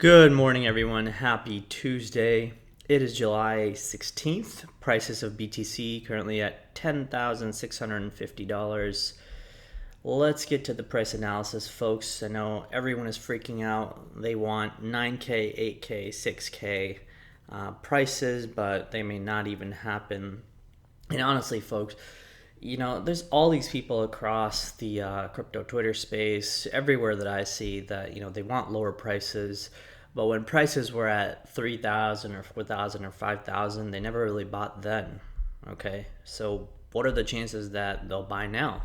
Good morning, everyone. Happy Tuesday. It is July 16th. Prices of BTC currently at $10,650. Let's get to the price analysis, folks. I know everyone is freaking out. They want 9K, 8K, 6K prices, but they may not even happen. And honestly, folks, there's all these people across the crypto Twitter space, everywhere that I see that, they want lower prices. But when prices were at 3,000 or 4,000 or 5,000, they never really bought then. Okay. So what are the chances that they'll buy now?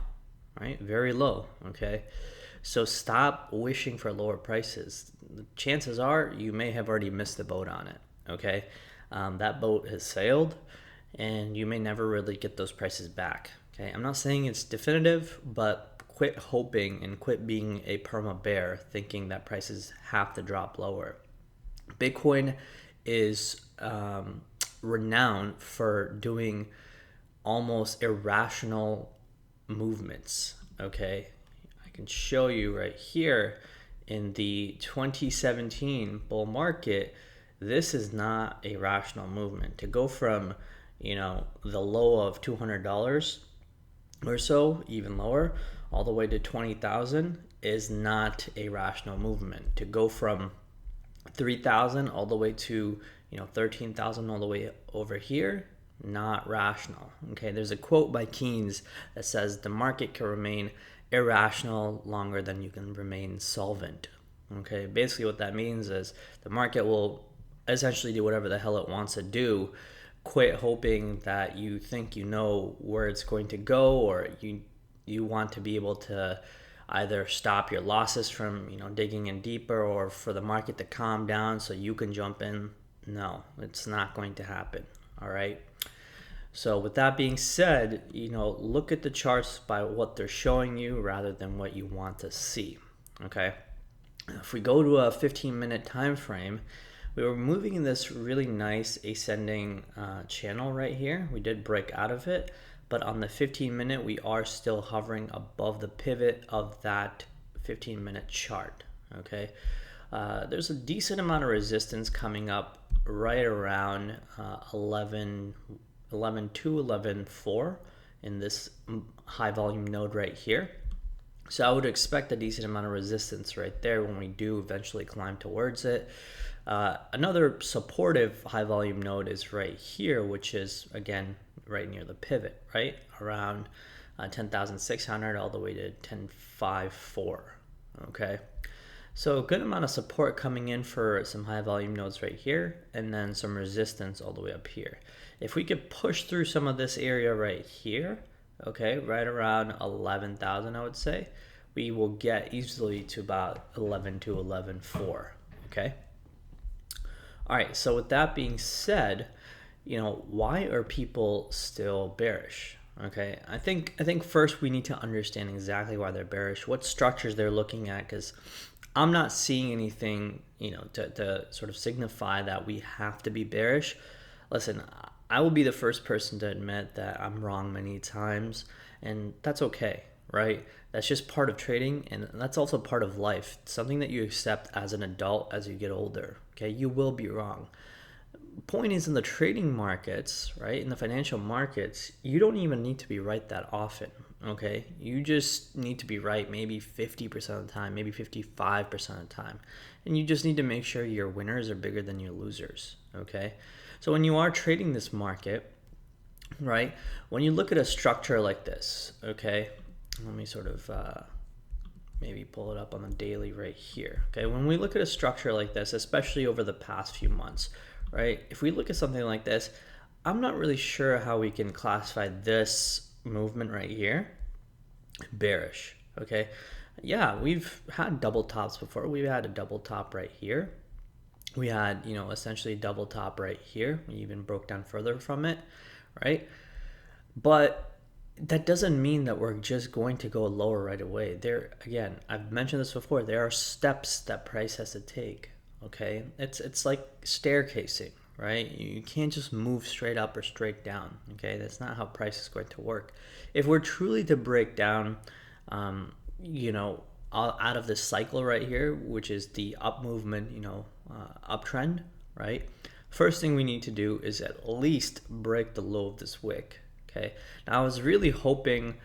Right? Very low. Okay. So stop wishing for lower prices. The chances are you may have already missed the boat on it. Okay. That boat has sailed and you may never really get those prices back. Okay. I'm not saying it's definitive, but quit hoping and quit being a perma bear thinking that prices have to drop lower. Bitcoin is renowned for doing almost irrational movements. Okay, I can show you right here in the 2017 bull market. This is not a rational movement to go from the low of $200 or so, even lower, all the way to 20,000 is not a rational movement. To go from 3,000 all the way to 13,000 all the way over here, not rational. Okay, there's a quote by Keynes that says the market can remain irrational longer than you can remain solvent. Okay, basically what that means is the market will essentially do whatever the hell it wants to do. Quit hoping that you think you know where it's going to go, or you want to be able to either stop your losses from digging in deeper, or for the market to calm down so you can jump in. No, it's not going to happen. All right. So with that being said, look at the charts by what they're showing you rather than what you want to see. Okay. If we go to a 15-minute time frame, we were moving in this really nice ascending channel right here. We did break out of it, but on the 15-minute, we are still hovering above the pivot of that 15-minute chart. Okay, there's a decent amount of resistance coming up right around 11.2, 11.4 in this high volume node right here. So I would expect a decent amount of resistance right there when we do eventually climb towards it. Another supportive high volume node is right here, which is again right near the pivot, right around 10,600 all the way to 10.54. Okay, so a good amount of support coming in for some high volume nodes right here, and then some resistance all the way up here. If we could push through some of this area right here, okay, right around 11,000, I would say, we will get easily to about 11 to 11.4. Okay. All right, so with that being said, why are people still bearish? Okay, I think first we need to understand exactly why they're bearish, what structures they're looking at, because I'm not seeing anything, to sort of signify that we have to be bearish. Listen, I will be the first person to admit that I'm wrong many times, and that's okay, right? That's just part of trading, and that's also part of life. It's something that you accept as an adult as you get older. Okay, you will be wrong. Point is, in the trading markets, right, in the financial markets, you don't even need to be right that often. Okay, you just need to be right maybe 50% of the time, maybe 55% of the time, and you just need to make sure your winners are bigger than your losers. Okay, so when you are trading this market, right, when you look at a structure like this, okay, let me sort of maybe pull it up on the daily right here. Okay, when we look at a structure like this, especially over the past few months, right, if we look at something like this, I'm not really sure how we can classify this movement right here bearish. Okay, yeah, we've had double tops before. We've had a double top right here. We had essentially a double top right here. We even broke down further from it, right? But that doesn't mean that we're just going to go lower right away. There, again, I've mentioned this before, there are steps that price has to take. Okay, it's like staircasing, right? You can't just move straight up or straight down. Okay, that's not how price is going to work. If we're truly to break down out of this cycle right here, which is the up movement, uptrend, right? First thing we need to do is at least break the low of this wick. Okay, now I was really hoping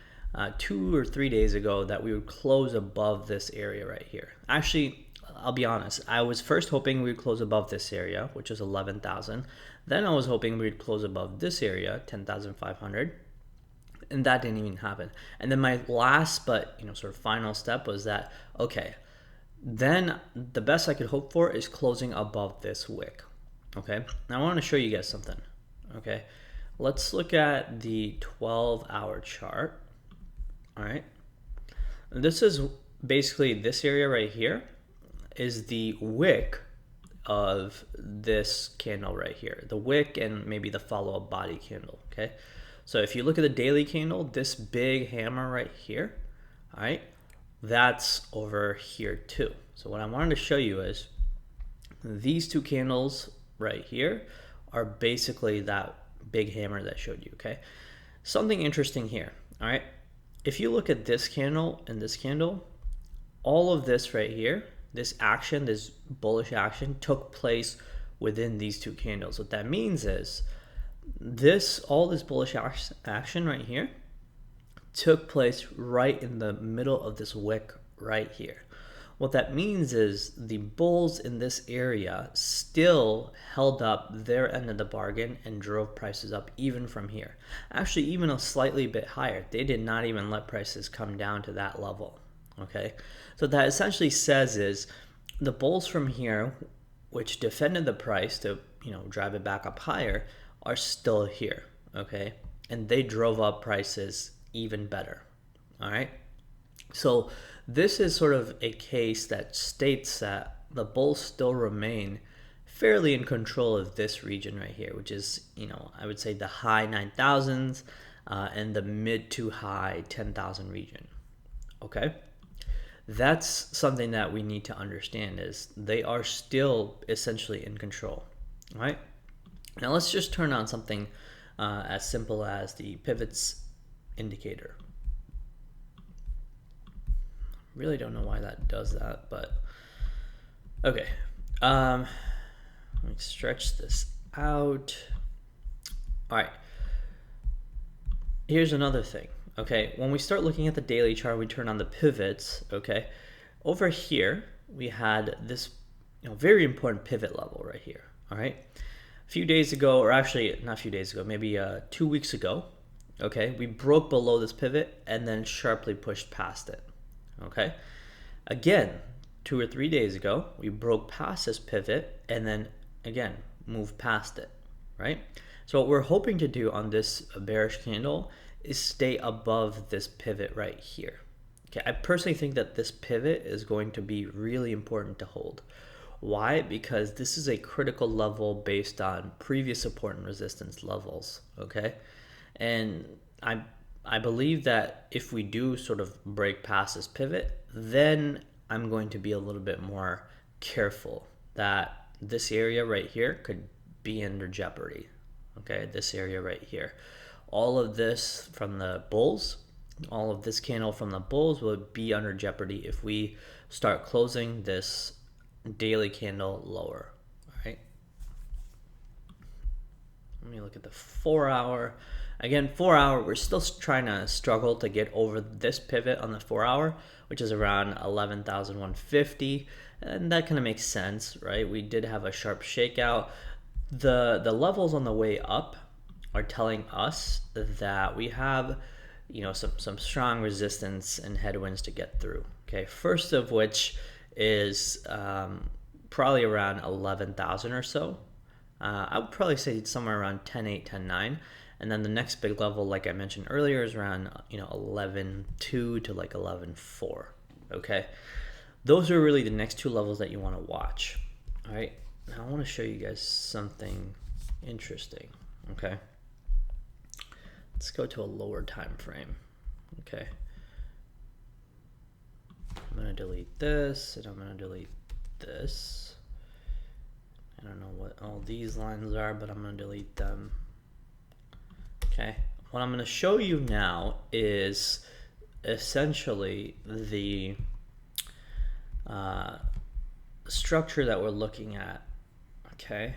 2 or 3 days ago that we would close above this area right here. Actually, I'll be honest, I was first hoping we would close above this area, which is 11,000. Then I was hoping we would close above this area, 10,500. And that didn't even happen. And then my last but sort of final step was that, okay, then the best I could hope for is closing above this wick. Okay, now I want to show you guys something. Okay, let's look at the 12-hour chart. All right, this is basically this area right here is the wick of this candle right here, the wick and maybe the follow-up body candle. Okay, so if you look at the daily candle, this big hammer right here, all right, that's over here too. So what I wanted to show you is these two candles right here are basically that big hammer that I showed you. Okay, something interesting here. All right, if you look at this candle and this candle, all of this right here, this action, this bullish action took place within these two candles. What that means is all this bullish action right here took place right in the middle of this wick right here. What that means is the bulls in this area still held up their end of the bargain and drove prices up even from here. Actually, even a slightly bit higher. They did not even let prices come down to that level. Okay, so that essentially says is the bulls from here, which defended the price to drive it back up higher, are still here. Okay, and they drove up prices even better. All right, so this is sort of a case that states that the bulls still remain fairly in control of this region right here, which is, I would say the high 9,000s and the mid to high 10,000 region. Okay, that's something that we need to understand is they are still essentially in control. All right, now let's just turn on something as simple as the pivots indicator. Really don't know why that does that, but okay. Let me stretch this out. All right. Here's another thing. Okay, when we start looking at the daily chart, we turn on the pivots. Okay, over here we had this very important pivot level right here. All right, a few days ago, or actually not a few days ago, maybe 2 weeks ago. Okay, we broke below this pivot and then sharply pushed past it. Okay, again 2 or 3 days ago we broke past this pivot and then again moved past it, right? So what we're hoping to do on this bearish candle is stay above this pivot right here. Okay, I personally think that this pivot is going to be really important to hold. Why? Because this is a critical level based on previous support and resistance levels. Okay, and I believe that if we do sort of break past this pivot, then I'm going to be a little bit more careful that this area right here could be under jeopardy. Okay, this area right here. All of this from the bulls, all of this candle from the bulls would be under jeopardy if we start closing this daily candle lower. All right. Let me look at the 4 hour. Again, 4 hour, we're still trying to struggle to get over this pivot on the 4 hour, which is around 11,150. And that kind of makes sense, right? We did have a sharp shakeout. The levels on the way up are telling us that we have, some strong resistance and headwinds to get through. Okay, first of which is probably around 11,000 or so. I would probably say somewhere around 10.8, 10.9. And then the next big level, like I mentioned earlier, is around 11.2 to like 11.4. Okay, those are really the next two levels that you want to watch. All right, now I want to show you guys something interesting. Okay, let's go to a lower time frame. Okay, I'm going to delete this and I'm going to delete this. I don't know what all these lines are, but I'm going to delete them. Okay, what I'm going to show you now is essentially the structure that we're looking at. Okay,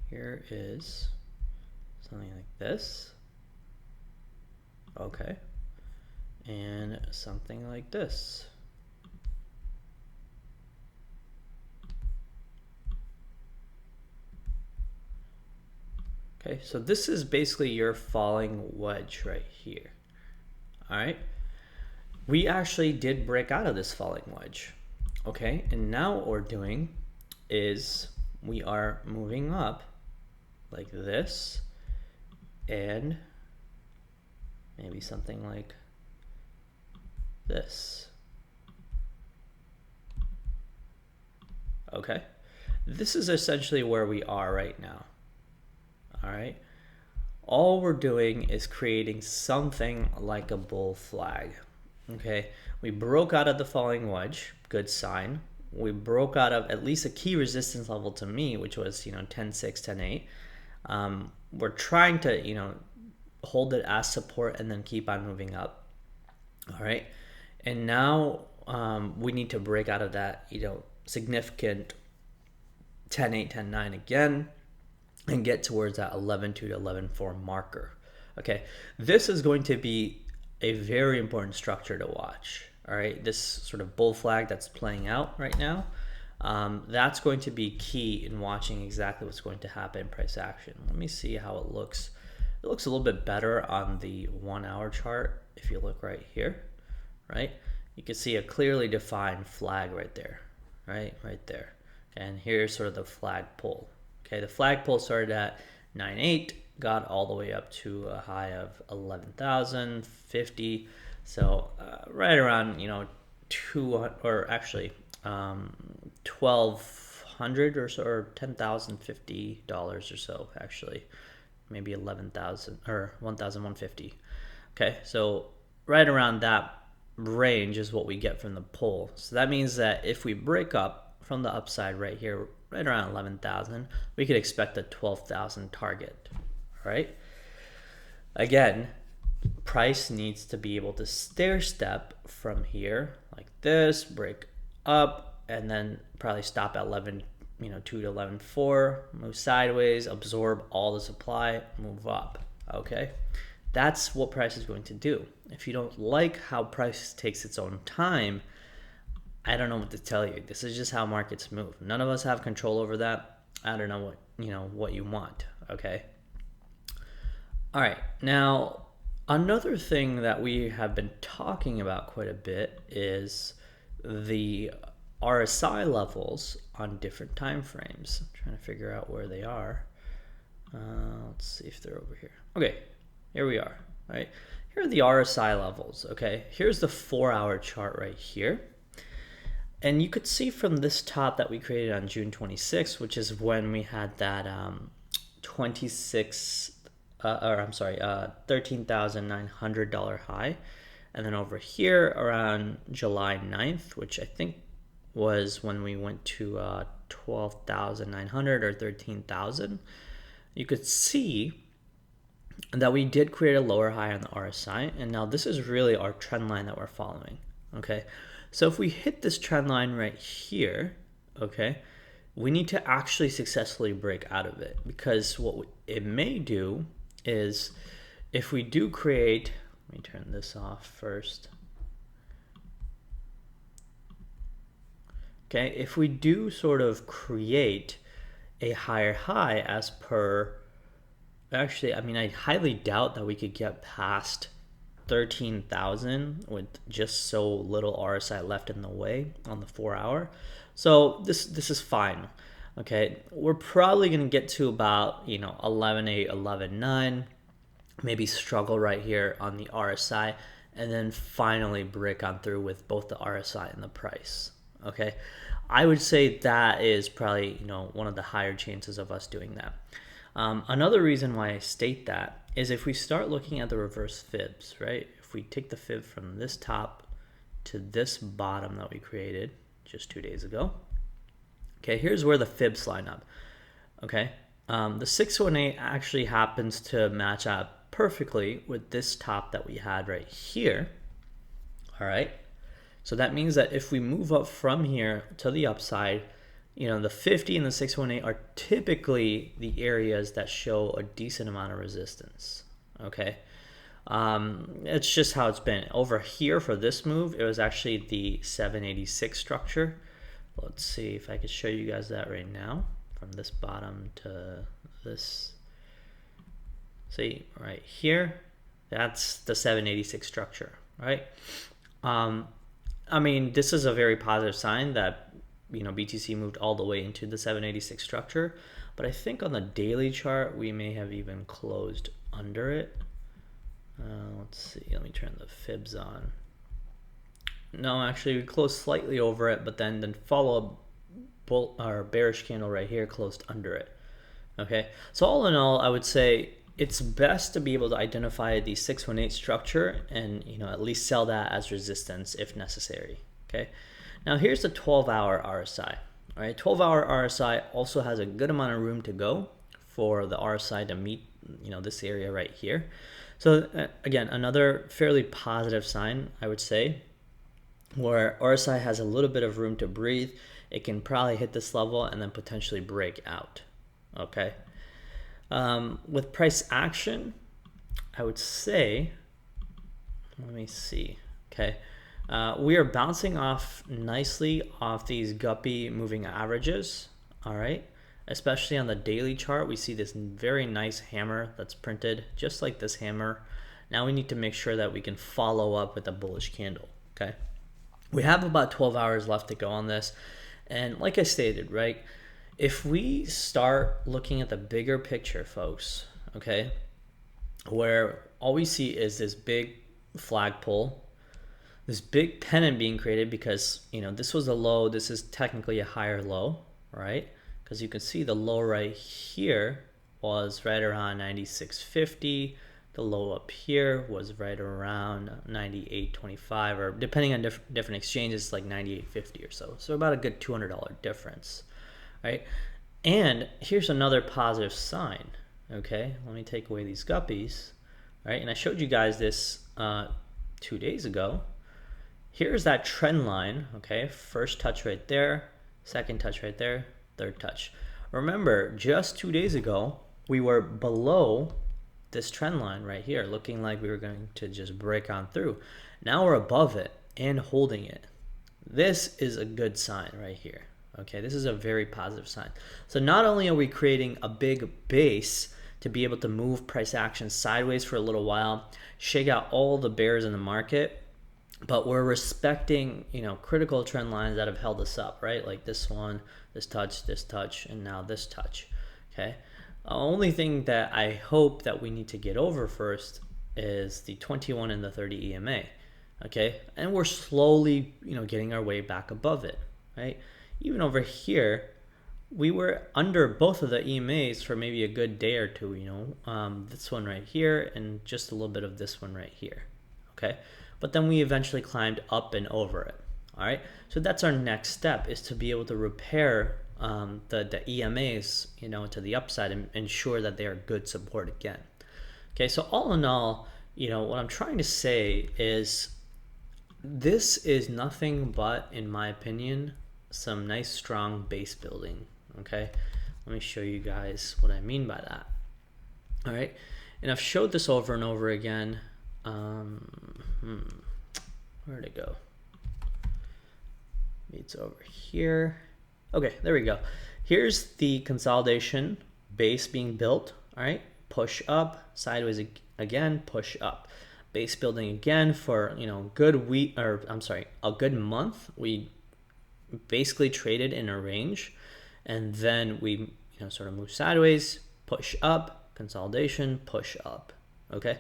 here is something like this. Okay, and something like this. Okay, so this is basically your falling wedge right here. All right, we actually did break out of this falling wedge. Okay, and now what we're doing is we are moving up like this, and maybe something like this. Okay, this is essentially where we are right now. All right, all we're doing is creating something like a bull flag. Okay, we broke out of the falling wedge, good sign. We broke out of at least a key resistance level to me, which was 10.6, 10.8. We're trying to hold it as support and then keep on moving up. All right, and now we need to break out of that significant 10.8, 10.9 again and get towards that 11.2 to 11.4 marker. Okay, this is going to be a very important structure to watch. All right, this sort of bull flag that's playing out right now, that's going to be key in watching exactly what's going to happen in price action. Let me see how it looks. It looks a little bit better on the 1 hour chart. If you look right here, right, you can see a clearly defined flag right there, right there. And here's sort of the flag pull. Okay, the flag pull started at 9.8, got all the way up to a high of 11,050. So right around 200, or actually 1,200 or so, or $10,050 or so, actually maybe 11,000 or 1,150. Okay, so right around that range is what we get from the pull. So that means that if we break up from the upside right here, right around 11,000, we could expect a 12,000 target. All right, again, price needs to be able to stair step from here like this, break up, and then probably stop at 11.2 to 11.4, move sideways, absorb all the supply, move up. Okay, that's what price is going to do. If you don't like how price takes its own time, I don't know what to tell you. This is just how markets move. None of us have control over that. I don't know what you want. Okay. All right. Now, another thing that we have been talking about quite a bit is the RSI levels on different time frames. I'm trying to figure out where they are. Let's see if they're over here. Okay, here we are. All right, here are the RSI levels. Okay, here's the 4 hour chart right here. And you could see from this top that we created on June 26th, which is when we had that $13,900 high. And then over here around July 9th, which I think was when we went to 12,900 or 13,000, you could see that we did create a lower high on the RSI. And now this is really our trend line that we're following. Okay, so if we hit this trend line right here, okay, we need to actually successfully break out of it, because what it may do is, if we do create, let me turn this off first. Okay, if we do sort of create a higher high as per, actually, I mean, I highly doubt that we could get past 13,000 with just so little RSI left in the way on the 4 hour. So this is fine. Okay, we're probably going to get to about 11.8, 11.9, maybe struggle right here on the RSI, and then finally break on through with both the RSI and the price. Okay, I would say that is probably one of the higher chances of us doing that. Another reason why I state that is if we start looking at the reverse fibs, right? If we take the fib from this top to this bottom that we created just 2 days ago, okay, here's where the fibs line up. Okay, the 618 actually happens to match up perfectly with this top that we had right here. All right, So that means that if we move up from here to the upside, you know, the 50 and the 618 are typically the areas that show a decent amount of resistance. Okay. It's just how it's been. Over here for this move, it was actually the 786 structure. Let's see if I could show you guys that right now from this bottom to this. See right here, that's the 786 structure, right? I mean, this is a very positive sign that, you know, BTC moved all the way into the 786 structure, but I think on the daily chart we may have even closed under it. Let's see, let me turn the fibs on. No, actually we closed slightly over it, but then follow a bearish candle right here closed under it. Okay, so all in all, I would say it's best to be able to identify the 618 structure and, you know, at least sell that as resistance if necessary. Okay, now here's the 12-hour RSI. All right, 12-hour RSI also has a good amount of room to go for the RSI to meet, you know, this area right here. So again, another fairly positive sign, I would say, where RSI has a little bit of room to breathe. It can probably hit this level and then potentially break out. Okay. With price action, I would say, let me see. Okay. We are bouncing off nicely off these guppy moving averages. All right. Especially on the daily chart, we see this very nice hammer that's printed just like this hammer. Now we need to make sure that we can follow up with a bullish candle. Okay. We have about 12 hours left to go on this. And like I stated, right, if we start looking at the bigger picture, folks, okay, where all we see is this big flagpole, this big pennant being created because, you know, this was a low, this is technically a higher low, right? Because you can see the low right here was right around 96.50. The low up here was right around 98.25, or depending on different exchanges, like 98.50 or so. So about a good $200 difference, right? And here's another positive sign. Okay, let me take away these guppies, right? And I showed you guys this 2 days ago. Here's that trend line. Okay, first touch right there, second touch right there, third touch. Remember, just 2 days ago, we were below this trend line right here, looking like we were going to just break on through. Now we're above it and holding it. This is a good sign right here. Okay, this is a very positive sign. So not only are we creating a big base to be able to move price action sideways for a little while, shake out all the bears in the market, but we're respecting, you know, critical trend lines that have held us up, right? Like this one, this touch, and now this touch. Okay. The only thing that I hope that we need to get over first is the 21 and the 30 EMA. Okay. And we're slowly, you know, getting our way back above it, right? Even over here, we were under both of the EMAs for maybe a good day or two, you know, this one right here and just a little bit of this one right here. Okay. But then we eventually climbed up and over it. All right. So that's our next step, is to be able to repair the EMAs, you know, to the upside and ensure that they are good support again. Okay. So all in all, you know, what I'm trying to say is this is nothing but, in my opinion, some nice strong base building. Okay. Let me show you guys what I mean by that. All right. And I've showed this over and over again. Where'd it go? It's over here. Okay, there we go. Here's the consolidation base being built. All right, push up, sideways again, push up. Base building again for, you know, a good month. We basically traded in a range, and then we, you know, sort of move sideways, push up, consolidation, push up. Okay,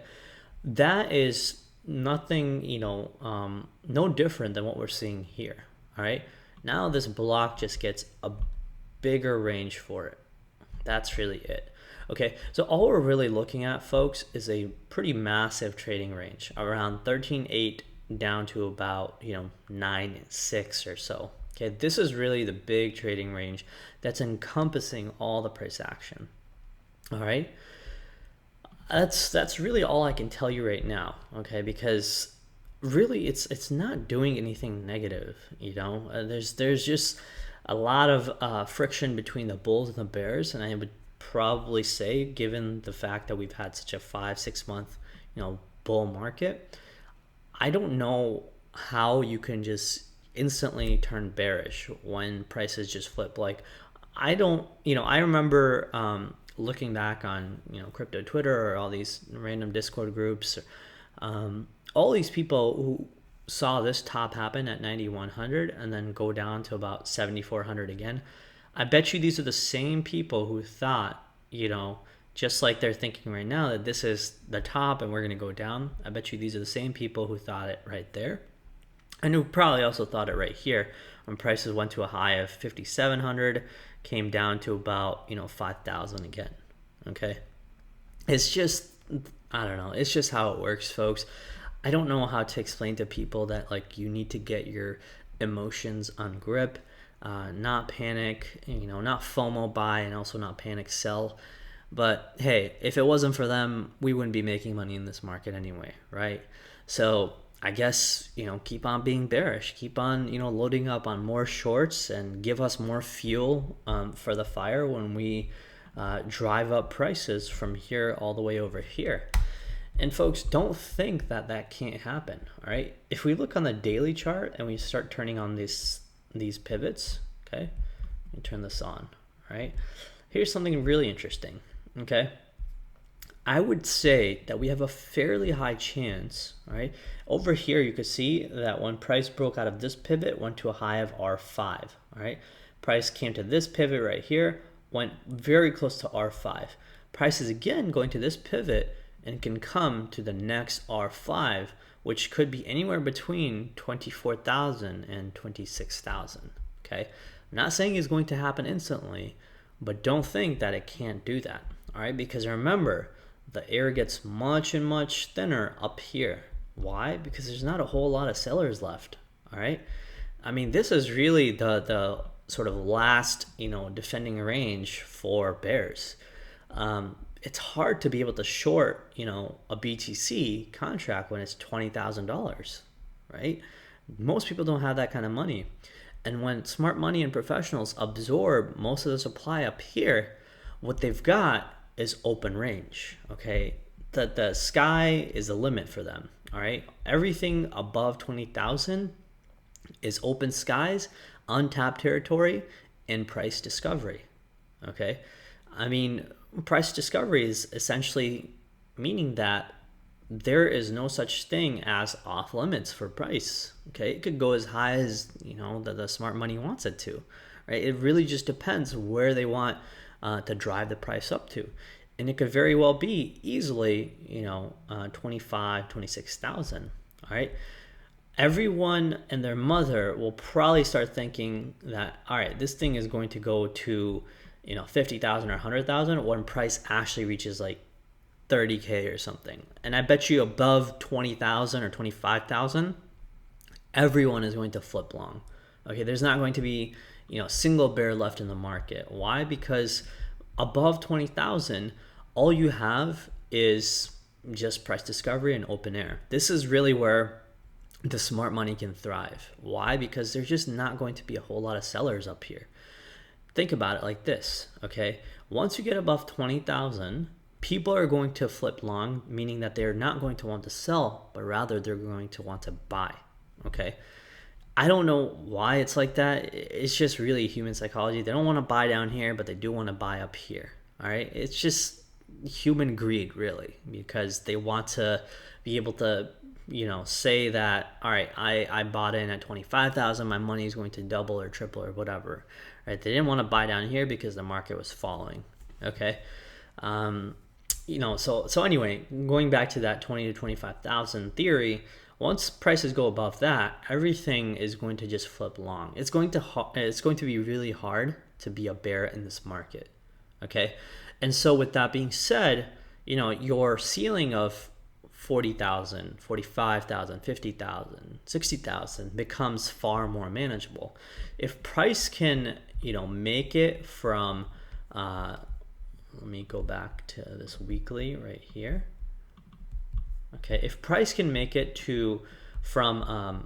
that is nothing, you know, no different than what we're seeing here. All right, now this block just gets a bigger range for it. That's really it. Okay, so all we're really looking at, folks, is a pretty massive trading range, around 13.8 down to about, you know, 9.6 or so. Okay, this is really the big trading range that's encompassing all the price action. All right, that's really all I can tell you right now. Okay, because really it's not doing anything negative. There's just a lot of friction between the bulls and the bears, and I would probably say, given the fact that we've had such a 5-6 month bull market, I don't know how you can just instantly turn bearish when prices just flip. Like, I don't, I remember looking back on, crypto Twitter or all these random Discord groups, all these people who saw this top happen at 9,100 and then go down to about 7,400 again. I bet you these are the same people who thought, just like they're thinking right now that this is the top and we're going to go down. I bet you these are the same people who thought it right there, and who probably also thought it right here when prices went to a high of 5,700, came down to about 5,000 again. Okay, it's just, I don't know, it's just how it works, folks. I don't know how to explain to people that, like, you need to get your emotions on grip, not panic, not FOMO buy, and also not panic sell. But hey, if it wasn't for them, we wouldn't be making money in this market anyway, right? So I guess, keep on being bearish, keep on, loading up on more shorts, and give us more fuel for the fire when we drive up prices from here all the way over here. And folks, don't think that that can't happen, all right? If we look on the daily chart and we start turning on these pivots, okay? Let me turn this on, all right? Here's something really interesting, okay? I would say that we have a fairly high chance, right? Over here, you could see that when price broke out of this pivot, went to a high of R5, all right? Price came to this pivot right here, went very close to R5. Price is again going to this pivot and can come to the next R5, which could be anywhere between 24,000 and 26,000, okay? I'm not saying it's going to happen instantly, but don't think that it can't do that, all right? Because remember, the air gets much and much thinner up here. Why? Because there's not a whole lot of sellers left, all right? I mean, this is really the sort of last, defending range for bears. It's hard to be able to short, a BTC contract when it's $20,000, right? Most people don't have that kind of money. And when smart money and professionals absorb most of the supply up here, what they've got is open range, okay? The sky is the limit for them, all right? Everything above 20,000 is open skies, untapped territory, and price discovery, okay? I mean, price discovery is essentially meaning that there is no such thing as off limits for price, okay? It could go as high as, the smart money wants it to, right? It really just depends where they want to drive the price up to. And it could very well be easily, 25, 26,000, all right? Everyone and their mother will probably start thinking that, all right, this thing is going to go to, 50,000 or 100,000 when price actually reaches like 30K or something. And I bet you above 20,000 or 25,000, everyone is going to flip long. Okay, there's not going to be, single bear left in the market. Why? Because above 20,000, all you have is just price discovery and open air. This is really where the smart money can thrive. Why? Because there's just not going to be a whole lot of sellers up here. Think about it like this, okay? Once you get above 20,000, people are going to flip long, meaning that they're not going to want to sell, but rather they're going to want to buy, okay? I don't know why it's like that. It's just really human psychology. They don't want to buy down here, but they do want to buy up here, all right? It's just human greed, really, because they want to be able to, say that, all right, I bought in at 25,000, my money is going to double or triple or whatever, right? They didn't want to buy down here because the market was falling, okay? So anyway, going back to that 20 to 25,000 theory, once prices go above that, everything is going to just flip long. It's going to be really hard to be a bear in this market, okay? And so with that being said, your ceiling of 40,000, 45,000, 50,000, 60,000 becomes far more manageable. If price can, make it from, let me go back to this weekly right here. Okay, if price can make it to from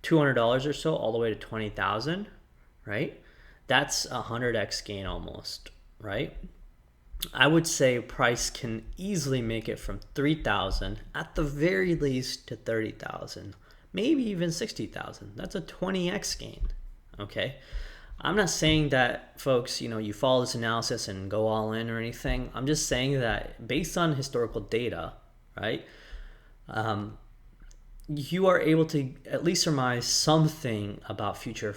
$200 or so all the way to 20,000, right? That's 100x gain almost, right? I would say price can easily make it from 3,000 at the very least to 30,000, maybe even 60,000. That's a 20x gain, okay? I'm not saying that, folks, you follow this analysis and go all in or anything. I'm just saying that based on historical data, right, you are able to at least surmise something about future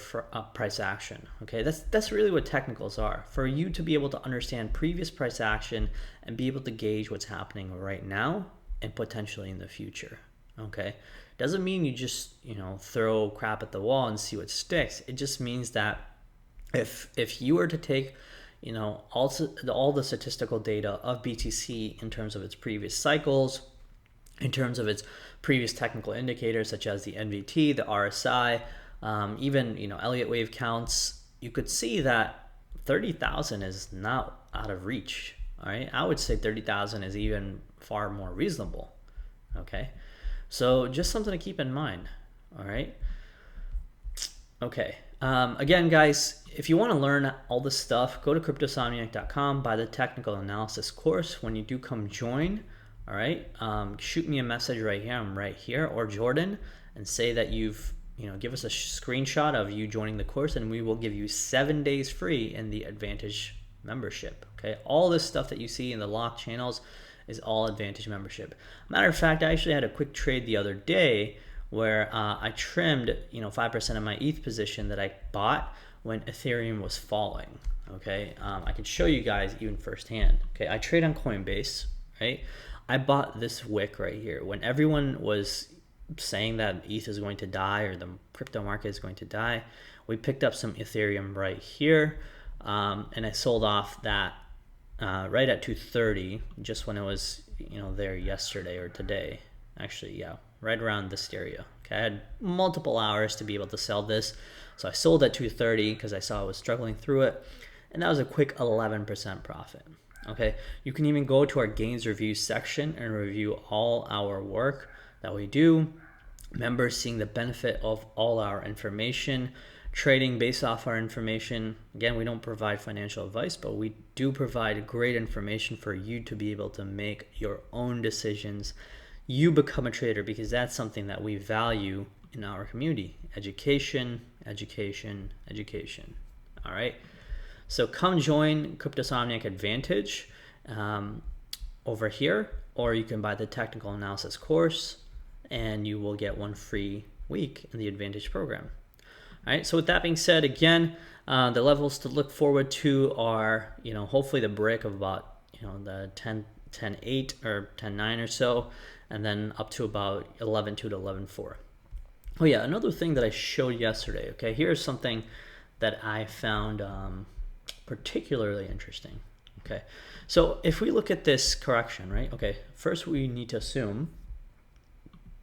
price action. Okay, that's really what technicals are, for you to be able to understand previous price action and be able to gauge what's happening right now and potentially in the future. Okay, doesn't mean you just throw crap at the wall and see what sticks. It just means that if you were to take all the statistical data of BTC in terms of its previous cycles, in terms of its previous technical indicators such as the NVT, the RSI, even Elliott Wave counts, you could see that 30,000 is not out of reach. All right, I would say 30,000 is even far more reasonable. Okay, so just something to keep in mind. All right. Okay. Again, guys, if you want to learn all this stuff, go to cryptosomniac.com, buy the technical analysis course. When you do come join, all right, shoot me a message right here. I'm right here, or Jordan, and say that you've, give us a screenshot of you joining the course, and we will give you 7 days free in the Advantage membership. Okay, all this stuff that you see in the locked channels is all Advantage membership. Matter of fact, I actually had a quick trade the other day where I trimmed 5% of my ETH position that I bought when Ethereum was falling. Okay, I can show you guys even firsthand. Okay, I trade on Coinbase, right? I bought this wick right here when everyone was saying that ETH is going to die or the crypto market is going to die. We picked up some Ethereum right here, and I sold off that right at 230, just when it was there yesterday or today. Actually, yeah, right around this area. Okay, I had multiple hours to be able to sell this, so I sold at 230 because I saw I was struggling through it, and that was a quick 11% profit. Okay, you can even go to our gains review section and review all our work that we do. Members seeing the benefit of all our information, trading based off our information. Again, we don't provide financial advice, but we do provide great information for you to be able to make your own decisions. You become a trader, because that's something that we value in our community. Education, education, education. All right. So come join Cryptosomniac Advantage over here, or you can buy the technical analysis course and you will get 1 free week in the Advantage program. All right, so with that being said, again, the levels to look forward to are, hopefully the break of about, the 10.8 or 10.9 or so, and then up to about 11.2 to 11.4. Oh yeah, another thing that I showed yesterday, okay, here's something that I found particularly interesting. Okay, so if we look at this correction, right? Okay, first we need to assume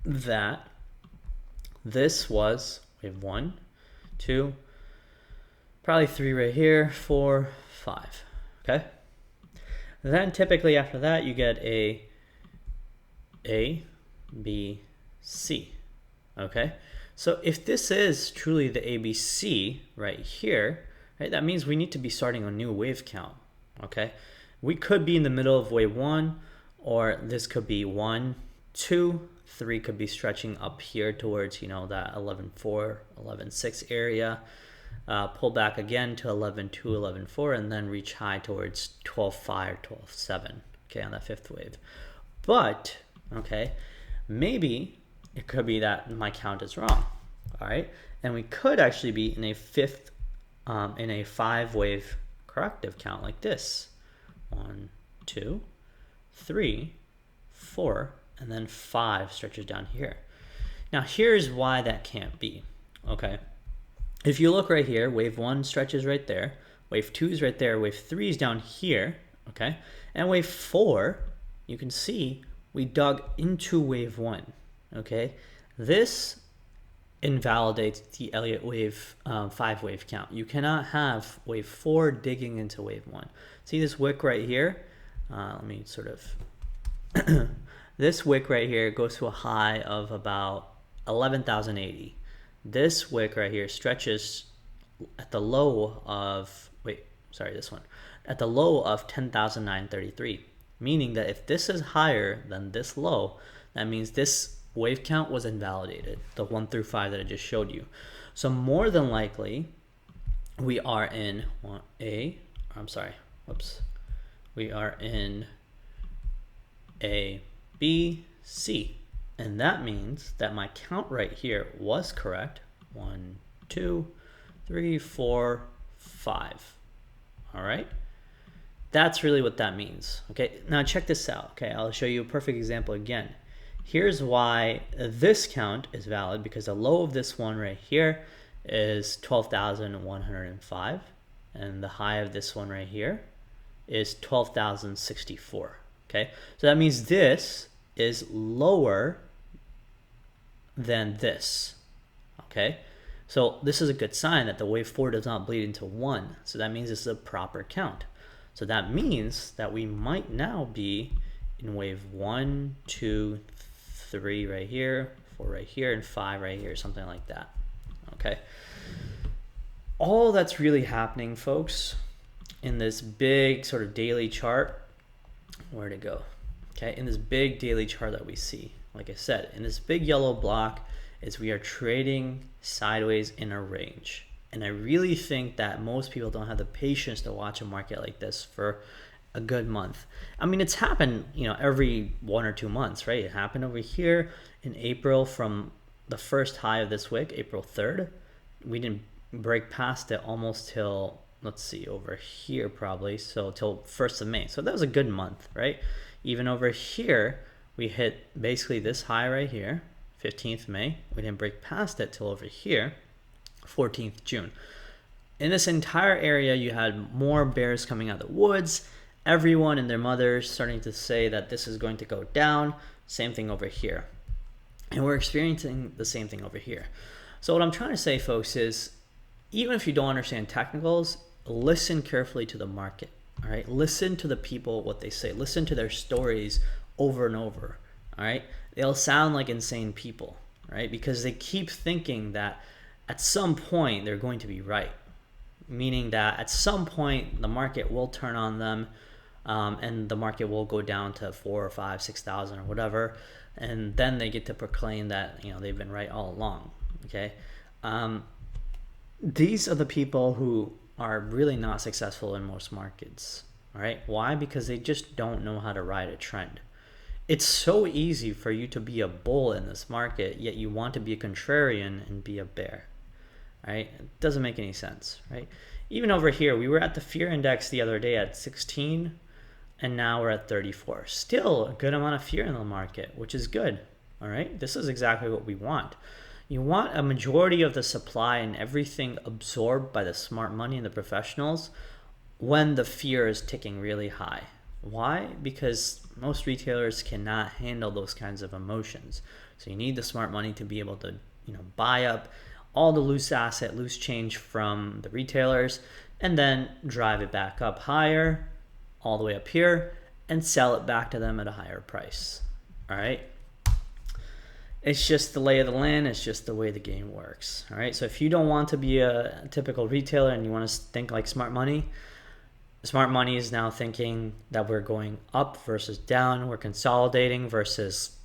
that this was wave 1, 2, probably 3 right here, 4, 5. Okay, then typically after that you get a B, C. Okay, so if this is truly the ABC right here, right, that means we need to be starting a new wave count. Okay, we could be in the middle of wave 1, or this could be 1, 2, 3 could be stretching up here towards that 11.4, 11.6 area, pull back again to 11.2, 11.4, and then reach high towards 12.5, 12.7. Okay, on that 5th wave. But okay, maybe it could be that my count is wrong. All right, and we could actually be in a 5 wave corrective count like this. 1, 2, 3, 4, and then 5 stretches down here. Now here's why that can't be. Okay, if you look right here, wave 1 stretches right there, wave 2 is right there, wave 3 is down here. Okay, and wave 4, you can see we dug into wave 1. Okay, this invalidates the Elliott Wave 5 wave count. You cannot have wave 4 digging into wave 1. See this wick right here? Let me sort of this wick right here goes to a high of about 11,080. This wick right here stretches at the low of, this one, at the low of 10,933, meaning that if this is higher than this low, that means this wave count was invalidated, the 1 through 5 that I just showed you. So more than likely, we are in we are in A, B, C. And that means that my count right here was correct. 1, 2, 3, 4, 5. All right. That's really what that means. Okay. Now check this out. Okay. I'll show you a perfect example again. Here's why this count is valid, because the low of this one right here is 12,105. And the high of this one right here is 12,064. Okay. So that means this is lower than this. Okay. So this is a good sign that the wave 4 does not bleed into 1. So that means this is a proper count. So that means that we might now be in wave 1, 2, 3 right here, 4 right here, and 5 right here, something like that. Okay. All that's really happening, folks, in this big sort of daily chart, where'd it go? Okay, in this big daily chart that we see, like I said, in this big yellow block, is we are trading sideways in a range. And I really think that most people don't have the patience to watch a market like this for a good month. I mean, it's happened, every 1 or 2 months, right? It happened over here in April from the first high of this wick, April 3rd. We didn't break past it almost till, let's see, over here probably, so till 1st of May. So that was a good month, right? Even over here, we hit basically this high right here, 15th May. We didn't break past it till over here, 14th June. In this entire area, you had more bears coming out of the woods. Everyone and their mothers starting to say that this is going to go down. Same thing over here. And we're experiencing the same thing over here. So what I'm trying to say, folks, is even if you don't understand technicals, listen carefully to the market. All right, listen to the people, what they say. Listen to their stories over and over. All right, they'll sound like insane people, right? Because they keep thinking that at some point they're going to be right, meaning that at some point the market will turn on them, and the market will go down to 4 or 5, 6,000 or whatever, and then they get to proclaim that they've been right all along. Okay, these are the people who are really not successful in most markets. All right, why? Because they just don't know how to ride a trend. It's so easy for you to be a bull in this market, yet you want to be a contrarian and be a bear. All right, it doesn't make any sense, right? Even over here, we were at the fear index the other day at 16, and now we're at 34. Still a good amount of fear in the market, which is good. All right, this is exactly what we want. You want a majority of the supply and everything absorbed by the smart money and the professionals when the fear is ticking really high. Why? Because most retailers cannot handle those kinds of emotions. So you need the smart money to be able to, buy up all the loose asset, loose change from the retailers, and then drive it back up higher, all the way up here, and sell it back to them at a higher price. All right. It's just the lay of the land. It's just the way the game works. All right. So if you don't want to be a typical retailer and you want to think like smart money is now thinking that we're going up versus down. We're consolidating versus,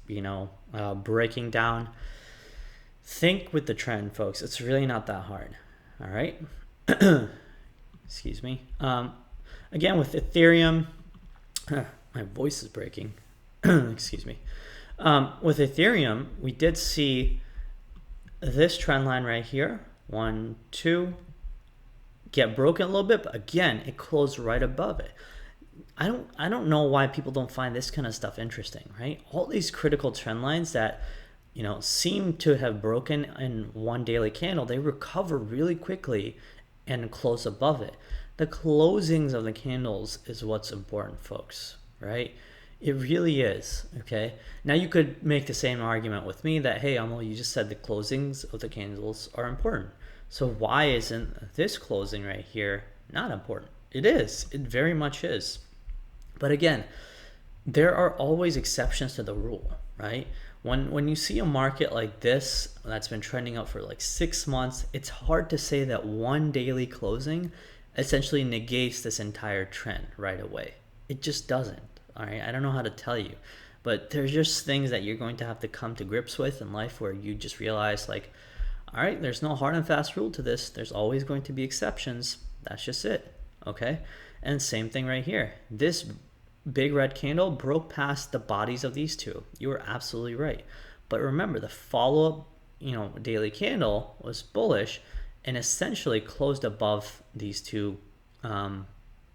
breaking down. Think with the trend, folks. It's really not that hard. All right. Excuse me. Again, with Ethereum, my voice is breaking. Excuse me. With Ethereum, we did see this trend line right here, 1, 2, get broken a little bit, but again, it closed right above it. I don't know why people don't find this kind of stuff interesting, right? All these critical trend lines that seem to have broken in one daily candle, they recover really quickly and close above it. The closings of the candles is what's important, folks, right? It really is. Okay. Now you could make the same argument with me that, hey, Amal, you just said the closings of the candles are important. So why isn't this closing right here not important? It is. It very much is. But again, there are always exceptions to the rule, right? When you see a market like this that's been trending up for like 6 months, it's hard to say that one daily closing essentially negates this entire trend right away. It just doesn't. All right, I don't know how to tell you, but there's just things that you're going to have to come to grips with in life where you just realize, like, all right, there's no hard and fast rule to this. There's always going to be exceptions. That's just it. Okay. And same thing right here. This big red candle broke past the bodies of these two. You were absolutely right. But remember, the follow-up, daily candle was bullish and essentially closed above these two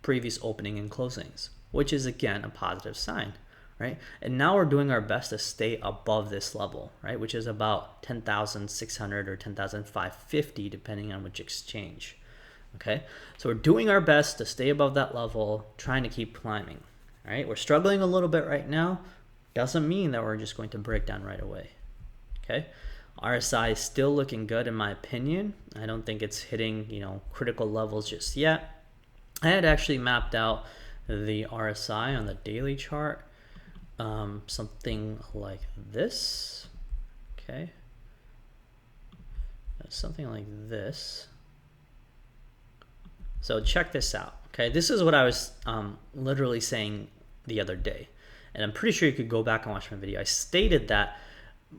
previous opening and closings, which is again a positive sign, right? And now we're doing our best to stay above this level, right? Which is about 10,600 or 10,550, depending on which exchange. Okay, so we're doing our best to stay above that level, trying to keep climbing. All right, we're struggling a little bit right now. Doesn't mean that we're just going to break down right away. Okay, RSI is still looking good in my opinion. I don't think it's hitting critical levels just yet. I had actually mapped out the RSI on the daily chart, something like this. Okay, something like this. So check this out. Okay, this is what I was literally saying the other day, and I'm pretty sure you could go back and watch my video. I stated that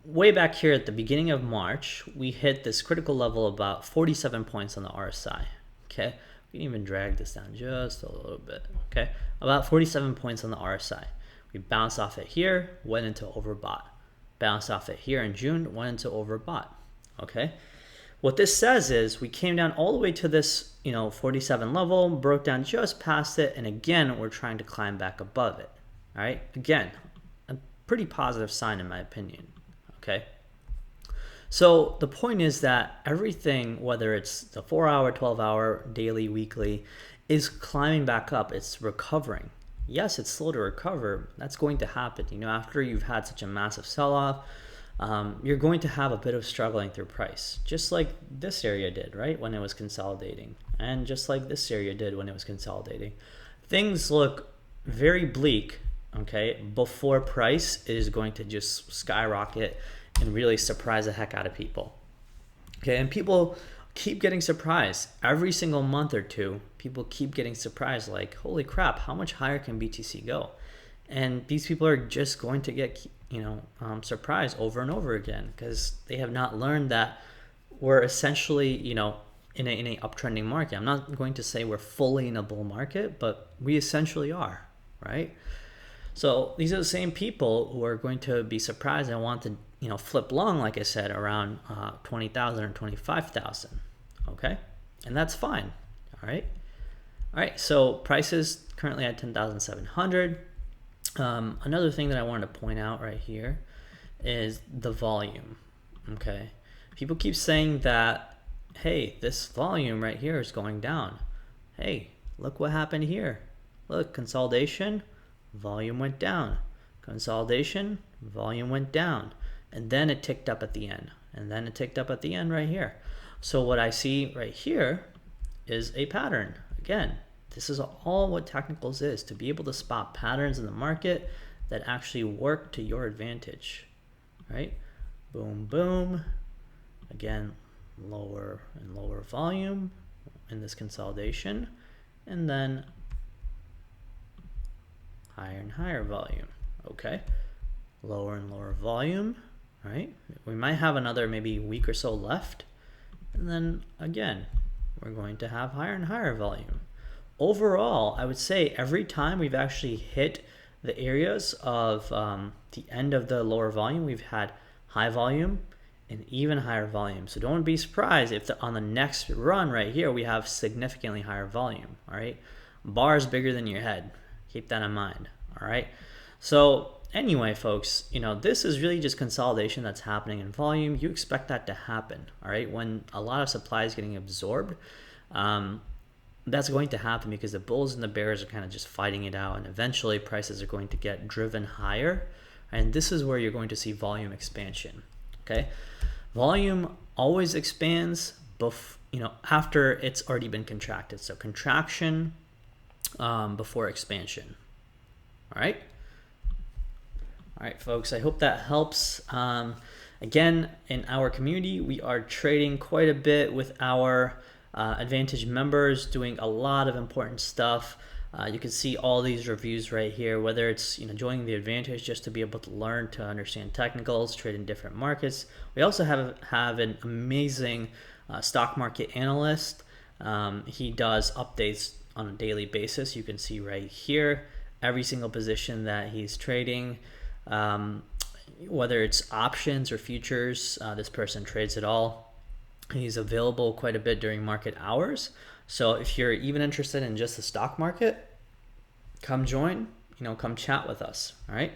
way back here at the beginning of March, we hit this critical level about 47 points on the RSI. Okay, we can even drag this down just a little bit. Okay, about 47 points on the RSI. We bounced off it here, went into overbought. Bounced off it here in June, went into overbought. Okay, what this says is we came down all the way to this 47 level, broke down just past it, and again we're trying to climb back above it. All right, again, a pretty positive sign in my opinion. Okay, so the point is that everything, whether it's the 4-hour, 12-hour, daily, weekly, is climbing back up. It's recovering. Yes, it's slow to recover. That's going to happen. After you've had such a massive sell-off, you're going to have a bit of struggling through price, just like this area did, right, when it was consolidating, and just like this area did when it was consolidating. Things look very bleak, okay, before price is going to just skyrocket and really surprise the heck out of people. Okay, and people keep getting surprised every single month or two. People keep getting surprised, like, holy crap, how much higher can BTC go? And these people are just going to get surprised over and over again, because they have not learned that we're essentially in a uptrending market. I'm not going to say we're fully in a bull market, but we essentially are, right? So these are the same people who are going to be surprised and want to flip long, like I said, around 20,000 or 25,000. Okay, and that's fine. All right, so prices currently at 10,700. Another thing that I wanted to point out right here is the volume. Okay, people keep saying that, hey, this volume right here is going down. Hey, look what happened here. Look, consolidation, volume went down. Consolidation, volume went down. And then it ticked up at the end. And then it ticked up at the end right here. So what I see right here is a pattern. Again, this is all what technicals is, to be able to spot patterns in the market that actually work to your advantage, right? Boom, boom. Again, lower and lower volume in this consolidation, and then higher and higher volume. Okay, lower and lower volume, right? We might have another maybe week or so left, and then again, we're going to have higher and higher volume. Overall, I would say every time we've actually hit the areas of the end of the lower volume, we've had high volume and even higher volume. So don't be surprised if on the next run right here, we have significantly higher volume. All right, bar is bigger than your head. Keep that in mind. All right, so anyway, folks, this is really just consolidation that's happening in volume. You expect that to happen. All right, when a lot of supply is getting absorbed, that's going to happen because the bulls and the bears are kind of just fighting it out, and eventually prices are going to get driven higher, and this is where you're going to see volume expansion. Okay, volume always expands after it's already been contracted. So contraction before expansion. All right, All right, folks, I hope that helps. Again, in our community, we are trading quite a bit with our Advantage members, doing a lot of important stuff. You can see all these reviews right here, whether it's joining the Advantage just to be able to learn to understand technicals, trade in different markets. We also have an amazing stock market analyst. He does updates on a daily basis. You can see right here every single position that he's trading. Whether it's options or futures, this person trades it all. He's available quite a bit during market hours. So if you're even interested in just the stock market, come join, come chat with us. All right.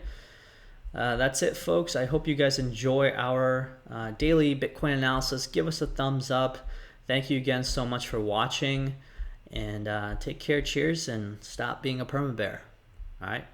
That's it, folks. I hope you guys enjoy our daily Bitcoin analysis. Give us a thumbs up. Thank you again so much for watching, and take care. Cheers, and stop being a perma bear. All right.